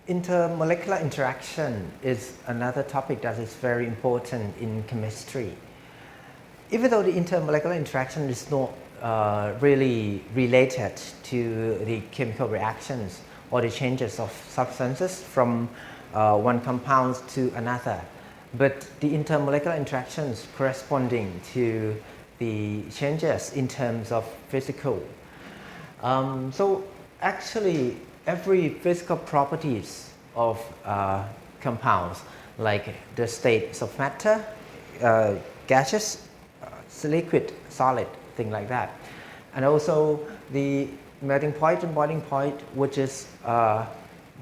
Intermolecular interaction is another topic that is very important in chemistry. Even though the intermolecular interaction is not really related to the chemical reactions or the changes of substances from one compound to another, but the intermolecular interactions corresponding to the changes in terms of physical. So actually every physical properties of compounds, like the states of matter, gaseous, liquid, solid, thing like that, and also the melting point and boiling point, which is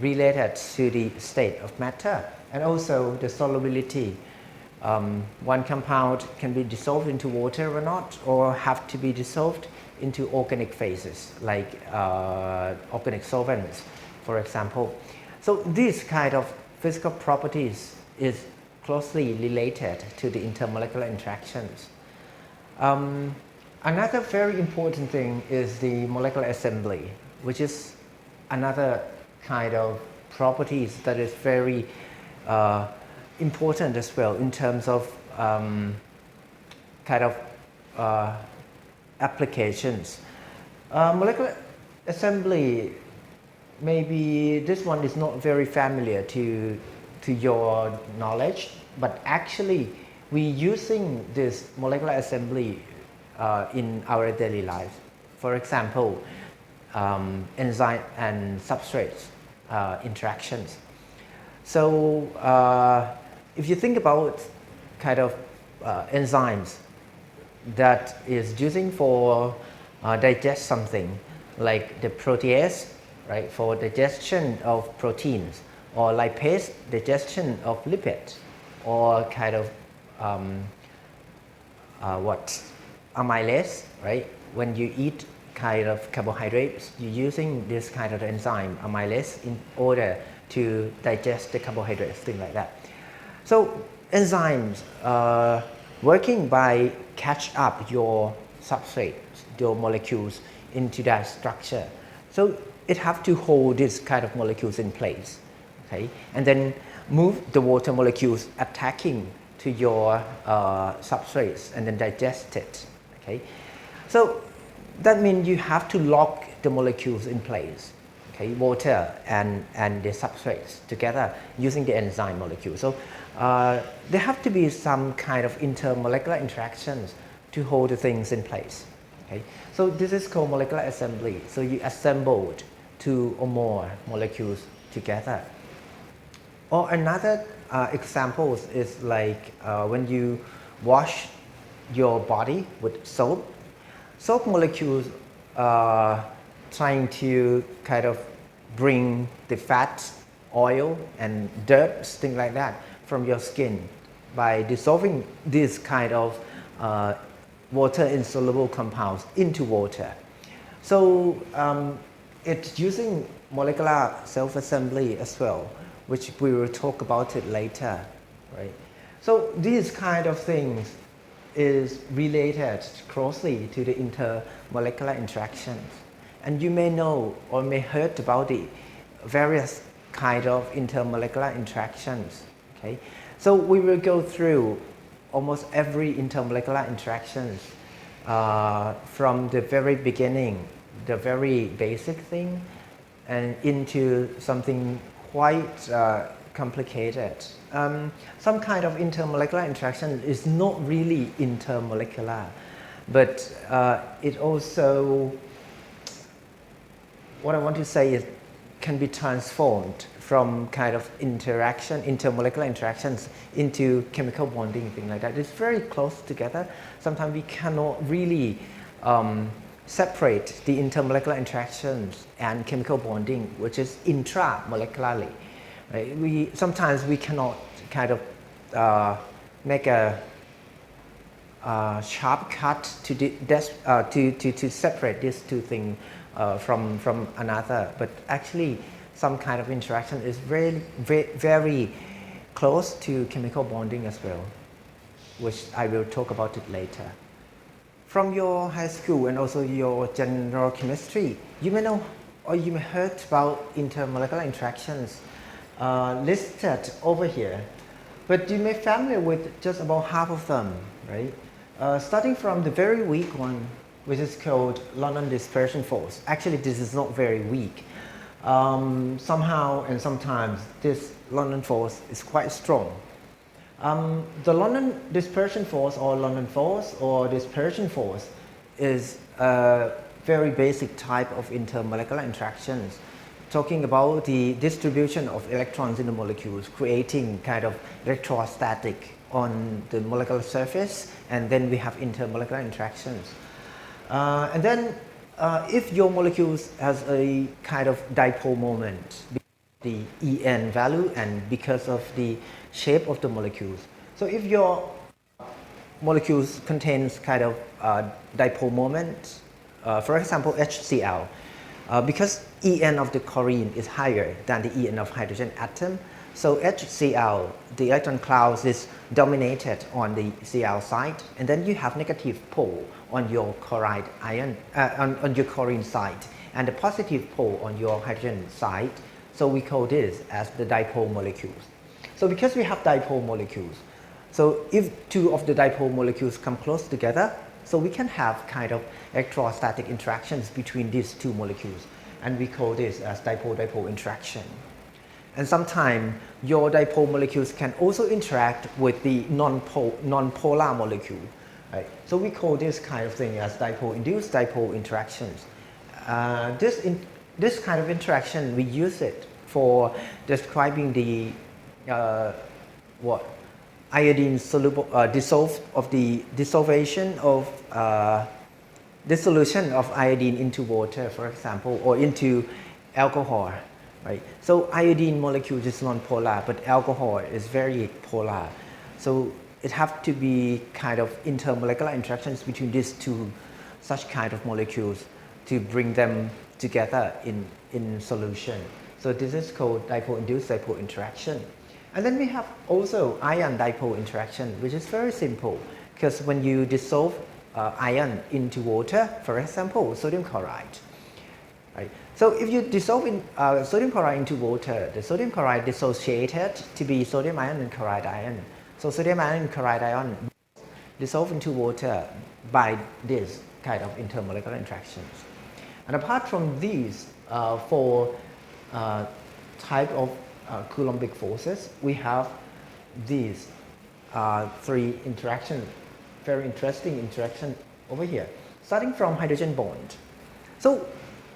related to the state of matter, and also the solubility. One compound can be dissolved into water or not, or have to be dissolved into organic phases, like organic solvents, for example. So these kind of physical properties is closely related to the intermolecular interactions. Another very important thing is the molecular assembly, which is another kind of properties that is very important as well in terms of kind of applications. Molecular assembly, maybe this one is not very familiar to your knowledge, but actually we're using this molecular assembly in our daily life. For example, enzyme and substrate interactions. So if you think about kind of enzymes that is using for digest something, like the protease, right, for digestion of proteins, or lipase, digestion of lipids, or kind of amylase, right? When you eat kind of carbohydrates, you're using this kind of enzyme, amylase, in order to digest the carbohydrates, things like that. So enzymes working by catch up your substrates, your molecules into that structure. So it have to hold this kind of molecules in place, okay? And then move the water molecules attacking to your substrates and then digest it, okay? So that means you have to lock the molecules in place, okay? Water and the substrates together using the enzyme molecule. So there have to be some kind of intermolecular interactions to hold the things in place, okay? So this is called molecular assembly. So you assembled two or more molecules together. Or another example is like when you wash your body with soap. Soap molecules are trying to kind of bring the fat, oil, and dirt, things like that, from your skin by dissolving this kind of water-insoluble compounds into water. So it's using molecular self-assembly as well, which we will talk about it later, right? So these kind of things is related closely to the intermolecular interactions. And you may know or may heard about the various kind of intermolecular interactions, okay? So we will go through almost every intermolecular interactions from the very beginning, the very basic thing, and into something quite complicated. Some kind of intermolecular interaction is not really intermolecular, but it also, what I want to say is, can be transformed from kind of interaction, intermolecular interactions, into chemical bonding, thing like that. It's very close together. Sometimes we cannot really separate the intermolecular interactions and chemical bonding, which is intramolecularly. Right? Sometimes we cannot kind of make a sharp cut to separate these two things from another, but actually some kind of interaction is very close to chemical bonding as well, which I will talk about it later. From your high school and also your general chemistry, you may know or you may heard about intermolecular interactions listed over here, but you may be familiar with just about half of them, right? Starting from the very weak one, which is called London dispersion force. Actually, this is not very weak. Somehow and sometimes this London force is quite strong. The London dispersion force or London force or dispersion force is a very basic type of intermolecular interactions, talking about the distribution of electrons in the molecules, creating kind of electrostatic on the molecular surface, and then we have intermolecular interactions. And then if your molecules has a kind of dipole moment, the En value and because of the shape of the molecules. So if your molecules contains kind of dipole moment, for example HCl, because En of the chlorine is higher than the En of hydrogen atom, so HCl, the electron clouds is dominated on the Cl side, and then you have negative pole on your chloride ion, on your chlorine side, and the positive pole on your hydrogen side. So we call this as the dipole molecules. So because we have dipole molecules, so if two of the dipole molecules come close together, so we can have kind of electrostatic interactions between these two molecules, and we call this as dipole-dipole interaction. And sometimes your dipole molecules can also interact with the non-polar molecule, right? So we call this kind of thing as dipole-induced dipole interactions. This kind of interaction, we use it for describing the iodine soluble dissolution of iodine into water, for example, or into alcohol, right? So iodine molecule is non-polar, but alcohol is very polar. So it has to be kind of intermolecular interactions between these two such kind of molecules to bring them together in solution. So this is called dipole-induced dipole interaction. And then we have also ion dipole interaction, which is very simple, because when you dissolve ion into water, for example, sodium chloride, right? So if you dissolve sodium chloride into water, the sodium chloride dissociated to be sodium ion and chloride ion. So sodium ion and chloride ion dissolve into water by this kind of intermolecular interactions. And apart from these four type of Coulombic forces, we have these three interactions, very interesting interaction over here, starting from hydrogen bond. So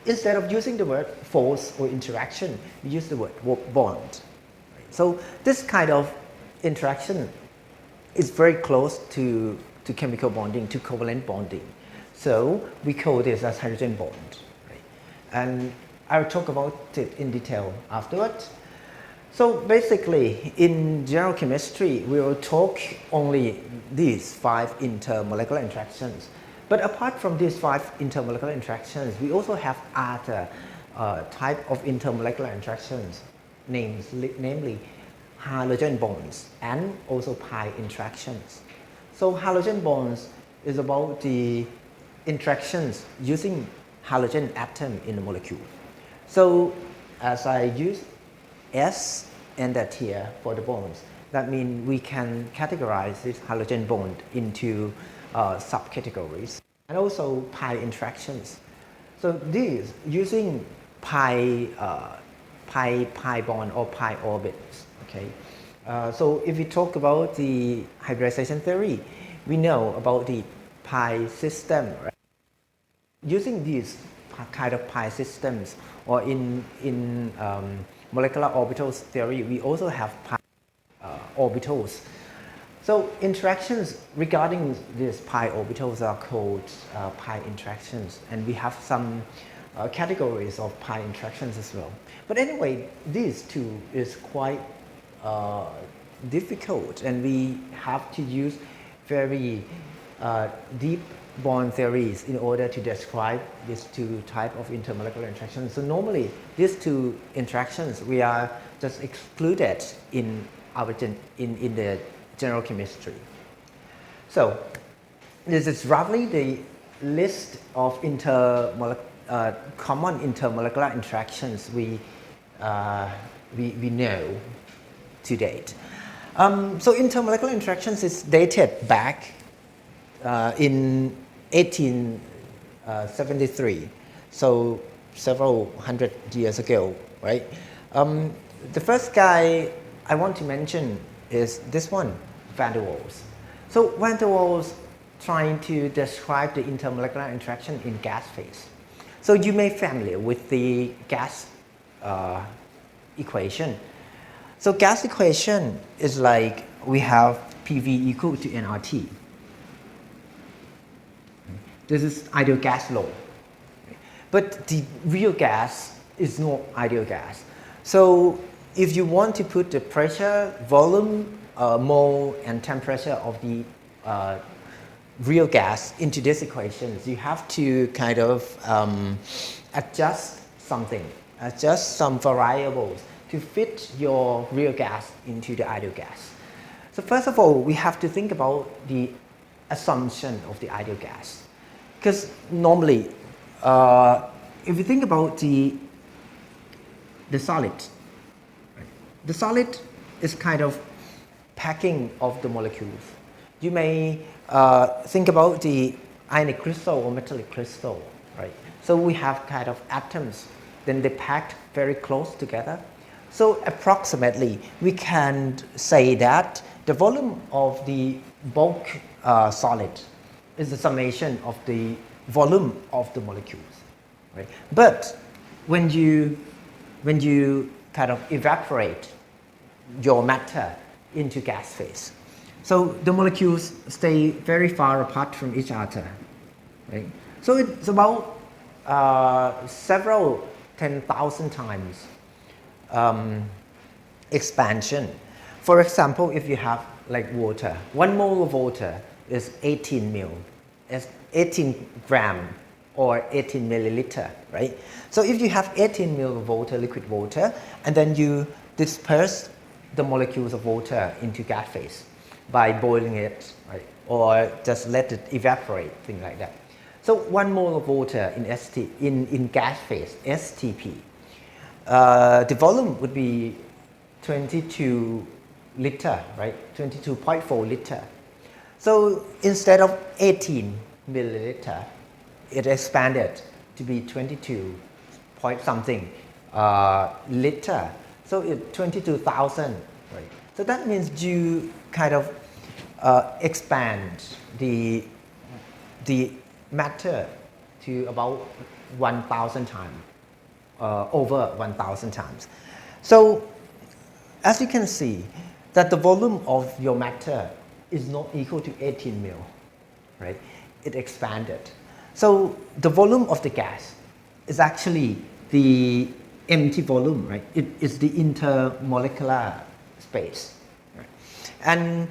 instead of using the word force or interaction, we use the word bond. So this kind of interaction is very close to chemical bonding, to covalent bonding. So we call this as hydrogen bond. Right? And I'll talk about it in detail afterwards. So basically, in general chemistry, we will talk only these 5 intermolecular interactions. But apart from these 5 intermolecular interactions, we also have other type of intermolecular interactions, namely halogen bonds and also pi interactions. So halogen bonds is about the interactions using halogen atom in the molecule. So as I use S and that here for the bonds, that means we can categorize this halogen bond into subcategories, and also pi interactions. So these using pi bond or pi orbits. Okay. So if we talk about the hybridization theory, we know about the pi system. Right? Using these kind of pi systems, or in molecular orbitals theory, we also have pi orbitals. So interactions regarding these pi orbitals are called pi interactions, and we have some categories of pi interactions as well. But anyway, these two is quite difficult, and we have to use very deep bond theories in order to describe these two type of intermolecular interactions. So normally these two interactions we are just excluded in our in the general chemistry. So this is roughly the list of common intermolecular interactions we we know to date. So intermolecular interactions is dated back in 1873, so several hundred years ago, right? The first guy I want to mention is this one, Van der Waals. So Van der Waals trying to describe the intermolecular interaction in gas phase. So you may be familiar with the gas equation. So gas equation is like we have PV equal to nRT. This is ideal gas law. But the real gas is not ideal gas. So if you want to put the pressure, volume, mole, and temperature of the real gas into this equation, you have to kind of adjust something, adjust some variables to fit your real gas into the ideal gas. So first of all, we have to think about the assumption of the ideal gas. Because normally, if you think about the solid, the solid is kind of packing of the molecules. You may think about the ionic crystal or metallic crystal, right? So we have kind of atoms, then they packed very close together. So approximately, we can say that the volume of the bulk solid is the summation of the volume of the molecules, right? But when you kind of evaporate your matter into gas phase, so the molecules stay very far apart from each other, right? So it's about several 10,000 times expansion. For example, if you have like water, 1 mole of water is 18 mil, is 18 gram or 18 milliliter, right? So if you have 18 mil of water, liquid water, and then you disperse the molecules of water into gas phase by boiling it, right? Or just let it evaporate, things like that. So 1 mole of water in gas phase, STP, the volume would be 22 liter, right? 22.4 liter. So instead of 18 milliliter, it expanded to be 22 point something liter. So it's 22,000, right? So that means you kind of expand the matter to about 1,000 times, over 1,000 times. So as you can see, that the volume of your matter is not equal to 18 mil, right? It expanded. So the volume of the gas is actually the empty volume, right? It is the intermolecular space, right? And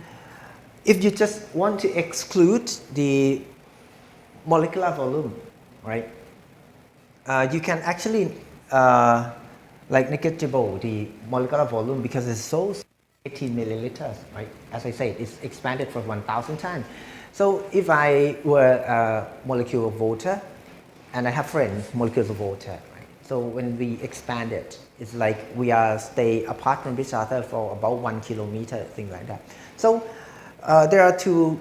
if you just want to exclude the molecular volume, right? You can actually like negligible the molecular volume because it's so 18 milliliters, right? As I said, it's expanded for 1,000 times. So if I were a molecule of water, and I have friends, molecules of water, right? So when we expand it, it's like we are stay apart from each other for about 1 kilometer, things like that. So there are two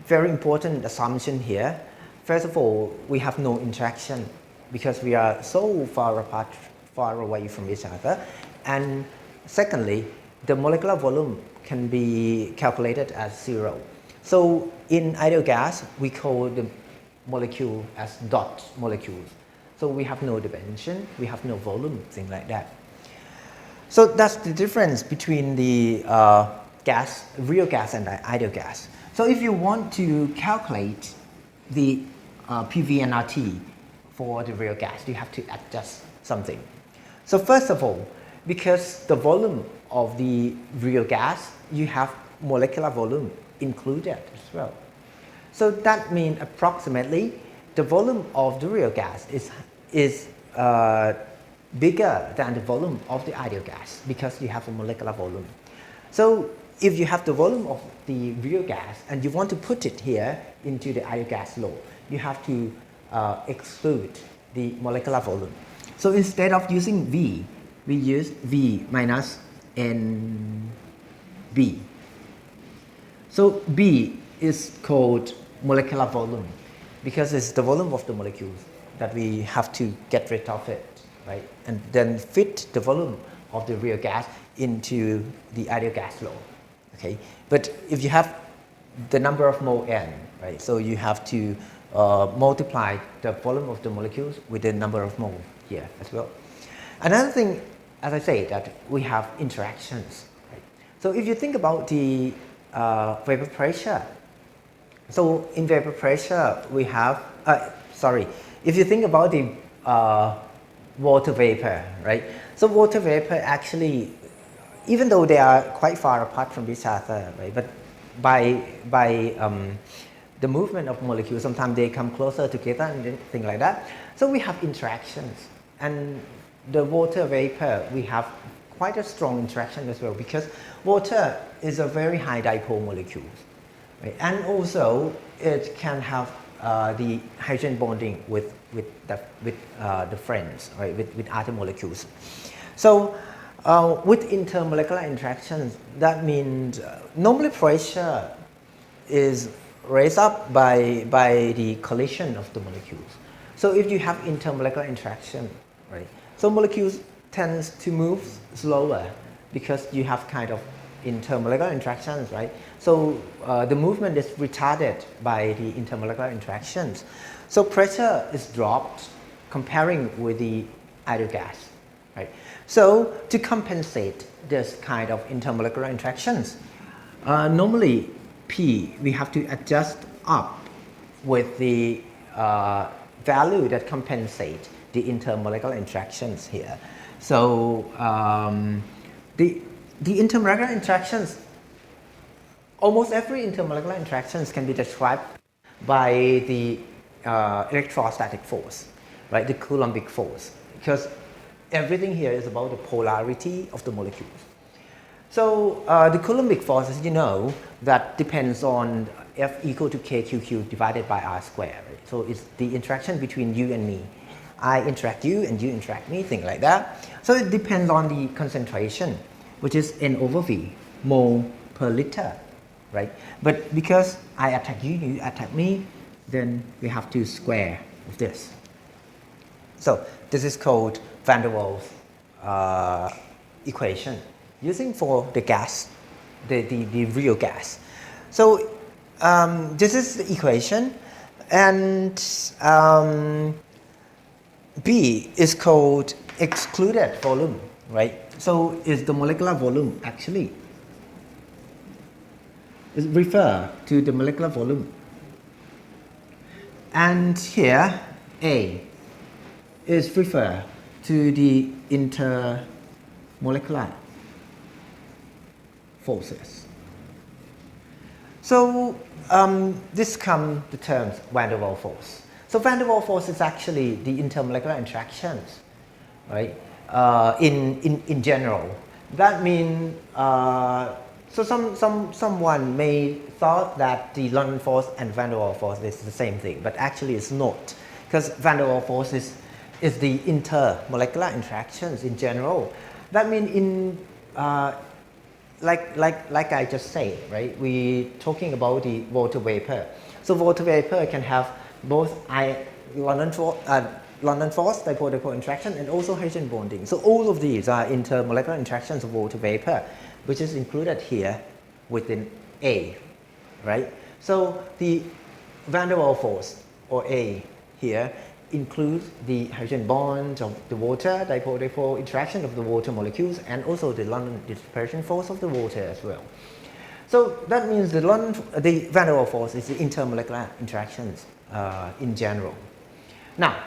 very important assumptions here. First of all, we have no interaction because we are so far apart, far away from each other. And secondly, the molecular volume can be calculated as 0. So in ideal gas, we call the molecule as dot molecules. So we have no dimension, we have no volume, things like that. So that's the difference between the real gas and the ideal gas. So if you want to calculate the PV and RT for the real gas, you have to adjust something. So first of all, because the volume of the real gas, you have molecular volume included as well. So that means approximately the volume of the real gas is bigger than the volume of the ideal gas because you have a molecular volume. So if you have the volume of the real gas and you want to put it here into the ideal gas law, you have to exclude the molecular volume. So instead of using V, we use V minus NB. So B is called molecular volume because it's the volume of the molecules that we have to get rid of it, right? And then fit the volume of the real gas into the ideal gas law, okay? But if you have the number of mole n, right? So you have to multiply the volume of the molecules with the number of moles here as well. Another thing, as I say, that we have interactions, right? So if you think about the vapor pressure, so in vapor pressure we have, if you think about the water vapor, right? So water vapor actually, even though they are quite far apart from each other, right? But by the movement of molecules, sometimes they come closer together and things like that. So we have interactions, and the water vapor, we have quite a strong interaction as well because water is a very high dipole molecule, right? And also it can have the hydrogen bonding with the friends, right? with other molecules. So with intermolecular interactions, that means normally pressure is raised up by the collision of the molecules. So if you have intermolecular interaction, right? So molecules tends to move slower because you have kind of intermolecular interactions, right? So the movement is retarded by the intermolecular interactions. So pressure is dropped comparing with the ideal gas, right? So to compensate this kind of intermolecular interactions, normally P, we have to adjust up with the value that compensate the intermolecular interactions here. So the intermolecular interactions, almost every intermolecular interactions can be described by the electrostatic force, right? The Coulombic force, because everything here is about the polarity of the molecules. So the Coulombic force, as you know, that depends on F equal to KQQ divided by R squared. Right? So it's the interaction between you and me. I interact you and you interact me, things like that. So it depends on the concentration, which is N over V, mole per liter, right? But because I attack you, you attack me, then we have to square of this. So this is called Van der Waals equation, using for the gas, the real gas. So this is the equation, and B is called excluded volume, right? So is the molecular volume actually. It refer to the molecular volume. And here A is refer to the intermolecular forces. So this comes the terms Van der Waals force. So Van der Waals force is actually the intermolecular interactions, right? In general, that means so someone may thought that the London force and Van der Waals force is the same thing, but actually it's not, because Van der Waals force is the intermolecular interactions in general. That means in like I just said, right? We talking about the water vapor. So water vapor can have both London force, dipole-dipole interaction, and also hydrogen bonding. So all of these are intermolecular interactions of water vapor, which is included here within A, right? So the Van der Waals force, or A here, includes the hydrogen bonds of the water, dipole-dipole interaction of the water molecules, and also the London dispersion force of the water as well. So that means the Van der Waals force is the intermolecular interactions in general. Now,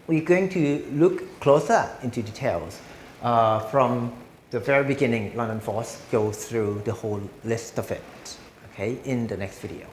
we're going to look closer into details from the very beginning. London force goes through the whole list of it, okay, in the next video.